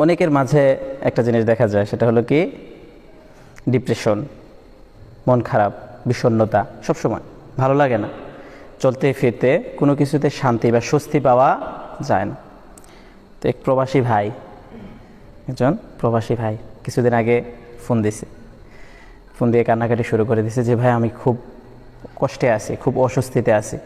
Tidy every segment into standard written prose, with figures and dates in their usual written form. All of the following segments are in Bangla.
অনেকের মাঝে একটা জিনিস দেখা যায়, সেটা হলো কি ডিপ্রেশন, মন খারাপ, বিষণ্ণতা, সবসময় ভালো লাগে না, চলতে ফিরতে কোনো কিছুতে শান্তি বা স্বস্তি পাওয়া যায় না। তো একজন প্রবাসী ভাই কিছুদিন আগে ফোন দিয়ে কান্নাকাটি শুরু করে দিছে যে ভাই আমি খুব কষ্টে আছি, খুব অস্বস্তিতে আছি,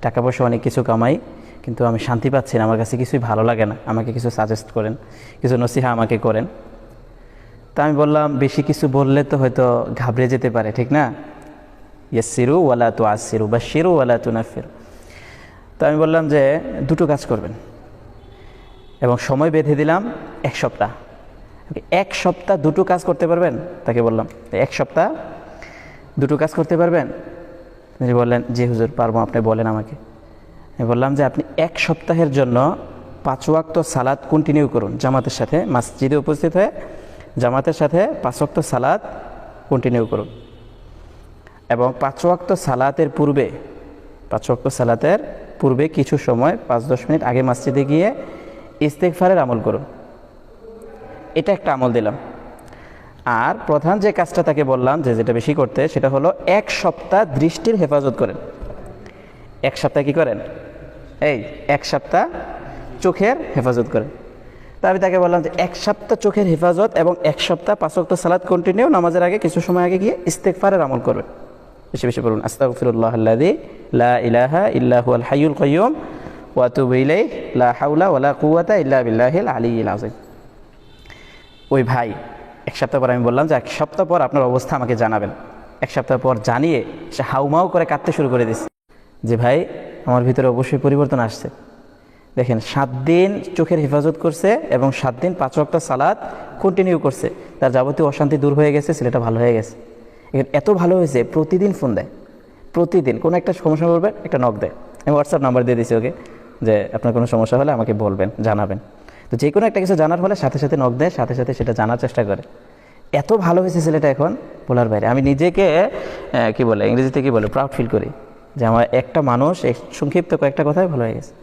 টাকা পয়সা অনেক কিছু কামাই কিন্তু আমি শান্তি পাচ্ছি না, আমার কাছে কিছুই ভালো লাগে না, আমাকে কিছু সাজেস্ট করেন, কিছু নসিহা আমাকে করেন। তা আমি বললাম বেশি কিছু বললে তো হয়তো ঘাবড়ে যেতে পারে, ঠিক না? ইয়াসসিরু ওয়ালা তুআসসিরু বাশশিরু ওয়ালা তুনাফফিরু। তো আমি বললাম যে দুটো কাজ করবেন এবং সময় বেঁধে দিলাম 1 সপ্তাহ। 1 সপ্তাহ দুটো কাজ করতে পারবেন? তাকে বললাম 1 সপ্তাহ দুটো কাজ করতে পারবেন? তিনি বললেন জি হুজুর পারবো, আপনি বলেন আমাকে। আমি বললাম যে আপনি 1 সপ্তাহের জন্য 5 ওয়াক্ত সালাত কন্টিনিউ করুন, জামাতের সাথে মসজিদে উপস্থিত হয়ে জামাতের সাথে 5 ওয়াক্ত সালাত কন্টিনিউ করুন এবং 5 ওয়াক্ত সালাতের পূর্বে কিছু সময় 5-10 মিনিট আগে মসজিদে গিয়ে ইস্তেগফারের আমল করুন। এটা একটা আমল দিলাম। আর প্রধান যে কাজটা তাকে বললাম যে যেটা বেশি করতে, সেটা হলো 1 সপ্তাহ দৃষ্টির হেফাজত করেন। 1 সপ্তাহ কি করেন? 1 সপ্তাহ চোখের হেফাজত করেন। তা আমি তাকে বললাম যে 1 সপ্তাহ চোখের হেফাজত এবং 1 সপ্তাহ 5 ওয়াক্ত সালাত কন্টিনিউ, নামাজের আগে কিছু সময় আগে গিয়ে ইস্তেগফারের আমল করবেন। বেশি বেশি বলুন আস্তাগফিরুল্লাহাল্লাযী লা ইলাহা ইল্লা হুয়াল হাইয়ুল কাইয়্যুম ওয়া আতুবু ইলাইহি লা হাওলা ওয়ালা কুওয়াতা ইল্লা বিল্লাহিল আলিয়্যিল আযীম। ওই ভাই 1 সপ্তাহ পর আমি বললাম যে 1 সপ্তাহ পর আপনার অবস্থা আমাকে জানাবেন। 1 সপ্তাহ পর জানিয়ে সে হাউমাউ করে কাঁদতে শুরু করে দিচ্ছে যে ভাই আমার ভিতরে অবশ্যই পরিবর্তন আসছে। দেখেন 7 দিন চোখের হেফাজত করছে এবং 7 দিন 5 ওয়াক্ত সালাত কন্টিনিউ করছে, তার যাবতীয় অশান্তি দূর হয়ে গেছে, ছেলেটা ভালো হয়ে গেছে। এত ভালো হয়েছে প্রতিদিন ফোন দেয়, প্রতিদিন কোনো একটা সমস্যা বলবেন একটা নক দেয়। আমি হোয়াটসঅ্যাপ নাম্বার দিয়ে দিয়েছি ওকে যে আপনার কোনো সমস্যা হলে আমাকে বলবেন, জানাবেন। তো যে কোনো একটা কিছু জানার হলে সাথে সাথে নক দেয়, সাথে সাথে সেটা জানার চেষ্টা করে। এত ভালো হয়েছে ছেলেটা এখন বলার বাইরে। আমি নিজেকে ইংরেজিতে কি বলে প্রাউড ফিল করি যে আমার একটা মানুষ সংক্ষিপ্ত কয়েকটা কথায় ভালো হয়ে গেছে।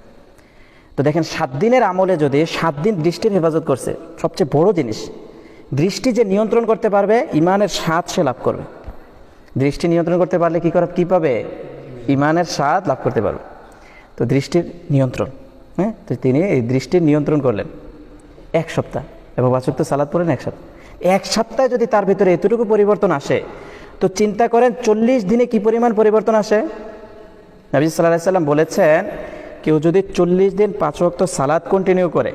তো দেখেন 7 দিনের আমলে যদি 7 দিন দৃষ্টির হেফাজত করছে, সবচেয়ে বড় জিনিস দৃষ্টি যে নিয়ন্ত্রণ করতে পারবে ইমানের স্বাদ সে লাভ করবে। দৃষ্টি নিয়ন্ত্রণ করতে পারলে কি পাবে? ইমানের স্বাদ লাভ করতে পারবে। তো দৃষ্টির নিয়ন্ত্রণ, তো তিনি এই দৃষ্টির নিয়ন্ত্রণ করলেন 1 সপ্তাহ এবং 5 ওয়াক্ত সালাত পড়লেন 1 সপ্তাহ। 1 সপ্তাহে যদি তার ভিতরে এতটুকু পরিবর্তন আসে, তো চিন্তা করেন 40 দিনে কি পরিমাণ পরিবর্তন আসে। নবী সাল্লাল্লাহু আলাইহি সাল্লাম বলেছেন কেউ যদি 40 দিন 5 ওয়াক্ত সালাত কন্টিনিউ করে,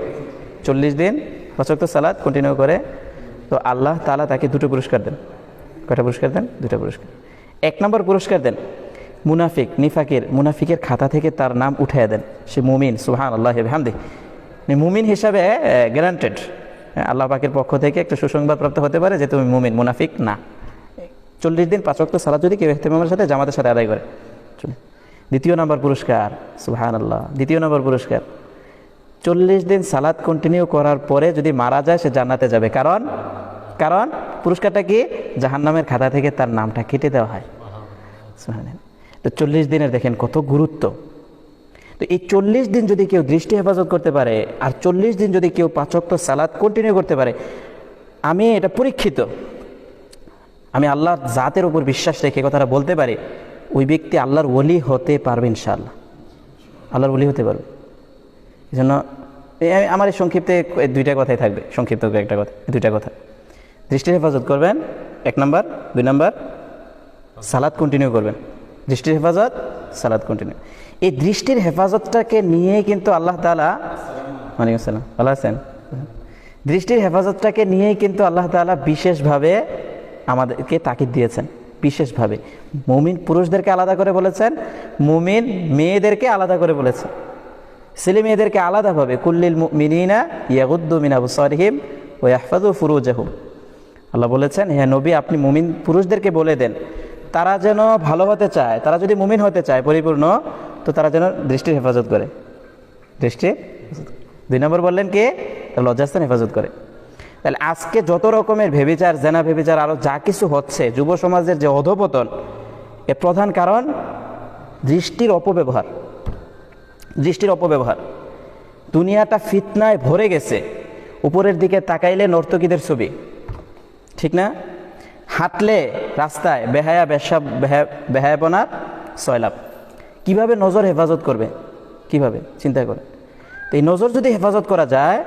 40 দিন 5 ওয়াক্ত সালাত কন্টিনিউ করে, তো আল্লাহ তাআলা তাকে 2টো পুরস্কার দেন। কয়টা পুরস্কার দেন? 2টা পুরস্কার। 1 নম্বর পুরস্কার দেন মুনাফিকের খাতা থেকে তার নাম উঠাইয়া দেন, সে মুমিন, সুবহানাল্লাহি ওয়া বিহামদিহি, মুমিন হিসাবে গ্যারান্টেড। আল্লাহ পাকের পক্ষ থেকে একটা সুসংবাদ প্রাপ্ত হতে পারে যে তুমি মুমিন, মুনাফিক না। 40 দিন 5 ওয়াক্ত সালাত যদি কেউ ইহতিমামের সাথে জামাতের সাথে আদায় করে। 2য় নম্বর পুরস্কার, সুবহানাল্লাহ, 2য় নম্বর পুরস্কার 40 দিন সালাত কন্টিনিউ করার পরে যদি মারা যায় সে জান্নাতে যাবে। কারণ পুরস্কারটা কি? জাহান্নামের খাতা থেকে তার নামটা কেটে দেওয়া হয়। তো 40 দিনের দেখেন কত গুরুত্ব। তো এই 40 দিন যদি কেউ দৃষ্টি হেফাজত করতে পারে আর 40 দিন যদি কেউ 5 ওয়াক্ত সালাত কন্টিনিউ করতে পারে, আমি এটা পরীক্ষিত, আমি আল্লাহর জাতের উপর বিশ্বাস রেখে কথাটা বলতে পারি, ওই ব্যক্তি আল্লাহর ওলি হতে পারবে ইনশাআল্লাহ, আল্লাহর ওলি হতে পারবে। এই জন্য আমার এই সংক্ষিপ্তে 2টা কথাই থাকবে, সংক্ষিপ্ত একটা কথা, 2টা কথা। দৃষ্টির হেফাজত করবেন 1 নম্বর, 2 নম্বর সালাত কন্টিনিউ করবেন। দৃষ্টির হেফাজত, সালাত কন্টিনিউ। এই দৃষ্টির হেফাজতটাকে নিয়ে কিন্তু আল্লাহ তাআলা, ওয়ালাইকুম আসসালাম, ভালো আছেন? দৃষ্টির হেফাজতটাকে নিয়েই কিন্তু আল্লাহ তাআলা বিশেষভাবে আমাদেরকে তাকিদ দিয়েছেন। বিশেষভাবে মুমিন পুরুষদেরকে আলাদা করে বলেছেন, মুমিন মেয়েদেরকে আলাদা করে বলেছেন, ছেলে মেয়েদেরকে আলাদাভাবে কুল্লিল মুমিনিনা ইয়াগুদ্দু মিন আবসারিহিম ওয়া ইয়াহফাযু ফুরুজাহুম। আল্লাহ বলেছেন হে নবী আপনি মুমিন পুরুষদেরকে বলে দেন তারা যেন ভালো হতে চায়, তারা যদি মুমিন হতে চায় পরিপূর্ণ, তো তারা যেন দৃষ্টির হেফাজত করে। 2 নম্বর বললেন কে? লজ্জাস্থান হেফাজত করে। তাহলে আজকে যত রকমের ভেবিচার, জেনা ভেবিচার, আরও যা কিছু হচ্ছে, যুব সমাজের যে অধপতন, এর প্রধান কারণ দৃষ্টির অপব্যবহার। দুনিয়াটা ফিতনায় ভরে গেছে, উপরের দিকে তাকাইলে নর্তকীদের ছবি, ঠিক না? হাঁটলে রাস্তায় বেহায়াপনার সয়লাভ। কিভাবে নজর হেফাজত করবে, কিভাবে চিন্তা করে। তো এই নজর যদি হেফাজত করা যায়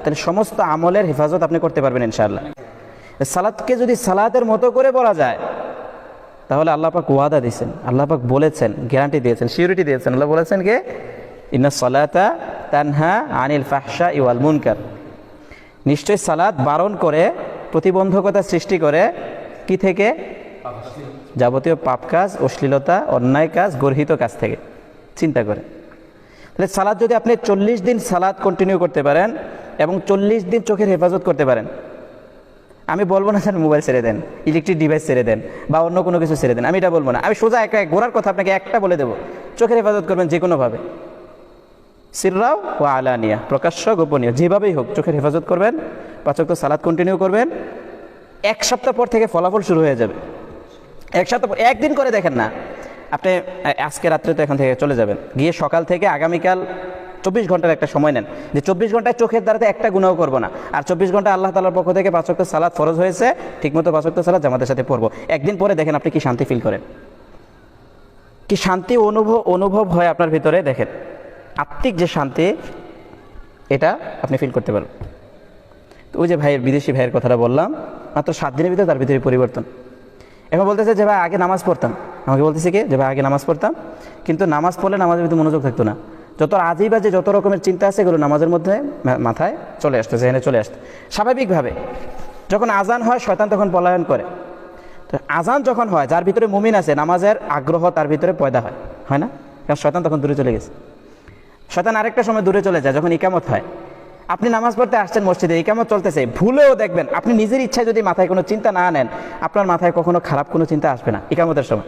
তাহলে সমস্ত আমলের হেফাজত আপনি করতে পারবেন ইনশাআল্লাহ। সালাতকে যদি সালাতের মতো করে বলা যায় তাহলে আল্লাহ পাক ওয়াদা দিয়েছেন, আল্লাহ পাক বলেছেন, গ্যারান্টি দিয়েছেন, সিউরিটি দিয়েছেন। আল্লাহ বলেছেন কে, ইন্না সালাতা তানহা আনিল ফাহশা ওয়াল মুনকার, নিশ্চয় সালাত বারণ করে, প্রতিবন্ধকতা সৃষ্টি করে কি থেকে? যাবতীয় পাপ কাজ, অশ্লীলতা, অন্যায় কাজ, গর্হিত কাজ থেকে। চিন্তা করে তাহলে সালাত যদি আপনি 40 দিন সালাত কন্টিনিউ করতে পারেন এবং 40 দিন চোখের হেফাজত করতে পারেন, আমি বলবো না স্যার মোবাইল ছেড়ে দেন, ইলেকট্রিক ডিভাইস ছেড়ে দেন বা অন্য কোনো কিছু ছেড়ে দেন, আমি এটা বলবো না। আমি সোজা একটা গোড়ার কথা আপনাকে একটা বলে দেবো, চোখের হেফাজত করবেন যে কোনোভাবে, সিররাও ও আলানিয়া, প্রকাশ্য গোপনীয়, যেভাবেই হোক চোখের হেফাজত করবেন, 5 ওয়াক্ত সালাত কন্টিনিউ করবেন। 1 সপ্তাহ পর থেকে ফলাফল শুরু হয়ে যাবে। 1 সপ্তাহ পর, একদিন করে দেখেন না আপনি, আজকে রাত্রে তো এখান থেকে চলে যাবেন, গিয়ে সকাল থেকে আগামীকাল 24 ঘন্টার একটা সময় নেন, যে 24 ঘন্টায় চোখের দ্বারাতে একটা গুনাহ করবো না, আর 24 ঘন্টা আল্লাহ তাআলার পক্ষ থেকে 5 ওয়াক্ত সালাত ফরজ হয়েছে, ঠিকমতো 5 ওয়াক্ত সালাত জামাতের সাথে পড়বো। একদিন পরে দেখেন আপনি কি শান্তি ফিল করেন, কি শান্তি অনুভব হয় আপনার ভিতরে। দেখেন আত্মিক যে শান্তি, এটা আপনি ফিল করতে পারবেন। তো ওই যে ভাইয়ের, বিদেশি ভাইয়ের কথাটা বললাম, মাত্র 7 দিনের ভিতরে তার ভিতরে পরিবর্তন। এখন বলতেছে যে ভাই আগে নামাজ পড়তাম, আমাকে বলতেছে কি যে ভাই আগে নামাজ পড়তাম, কিন্তু নামাজ পড়লে নামাজের ভিতরে মনোযোগ থাকতো না, যত আজীবাজে যত রকমের চিন্তা আছে এগুলো নামাজের মধ্যে মাথায় চলে আসতো, জেহেনে চলে আসতো। স্বাভাবিকভাবে যখন আজান হয় শয়তান তখন পলায়ন করে। তো আজান যখন হয়, যার ভিতরে মুমিন আছে, নামাজের আগ্রহ তার ভিতরে পয়দা হয় না? কারণ শয়তান তখন দূরে চলে গেছে। শয়তান আরেকটা সময় দূরে চলে যায় যখন ইকামত হয়। আপনি নামাজ পড়তে আসছেন মসজিদে, ইকামত চলতেছে, ভুলেও দেখবেন আপনি নিজের ইচ্ছায় যদি মাথায় কোনো চিন্তা না নেন, আপনার মাথায় কখনো খারাপ কোনো চিন্তা আসবে না ইকামতের সময়।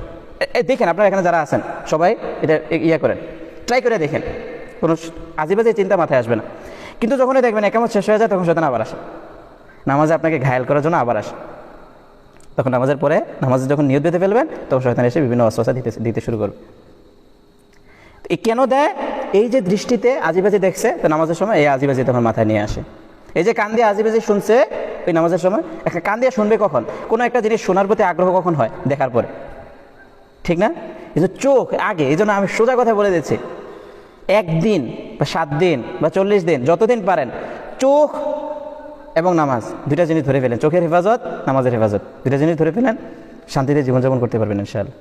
দেখেন আপনারা এখানে যারা আছেন সবাই এটা করেন, ট্রাই করে দেখেন, কোনো আজেবাজে চিন্তা মাথায় আসবে না। কিন্তু যখনই দেখবেন একামত শেষ হয়ে যায় তখন শয়তান আবার আসে, নামাজে আপনাকে ঘায়েল করার জন্য আবার আসে। তখন নামাজের পরে, নামাজে যখন নিয়ত বেঁধে ফেলবেন তখন শয়তান এসে বিভিন্ন অস্ত্র দিতে শুরু করবে। কেন দেয়? এই যে দৃষ্টিতে আজিবাজি দেখছে, তো নামাজের সময় এই আজিবাজি তখন মাথায় নিয়ে আসে। এই যে কান দিয়ে আজিবাজি শুনছে ওই নামাজের সময়, একটা কান দিয়ে শুনবে কখন? কোনো একটা জিনিস শোনার প্রতি আগ্রহ কখন হয়? দেখার পরে, ঠিক না? এই যে চোখ আগে, এই জন্য আমি সোজা কথা বলে দিচ্ছি, 1 দিন বা 7 দিন বা 40 দিন, যতদিন পারেন চোখ এবং নামাজ দুইটা জিনিস ধরে ফেলেন, চোখের হেফাজত, নামাজের হেফাজত, দুইটা জিনিস ধরে ফেলেন, শান্তিতে জীবনযাপন করতে পারবেন ইনশাআল্লাহ।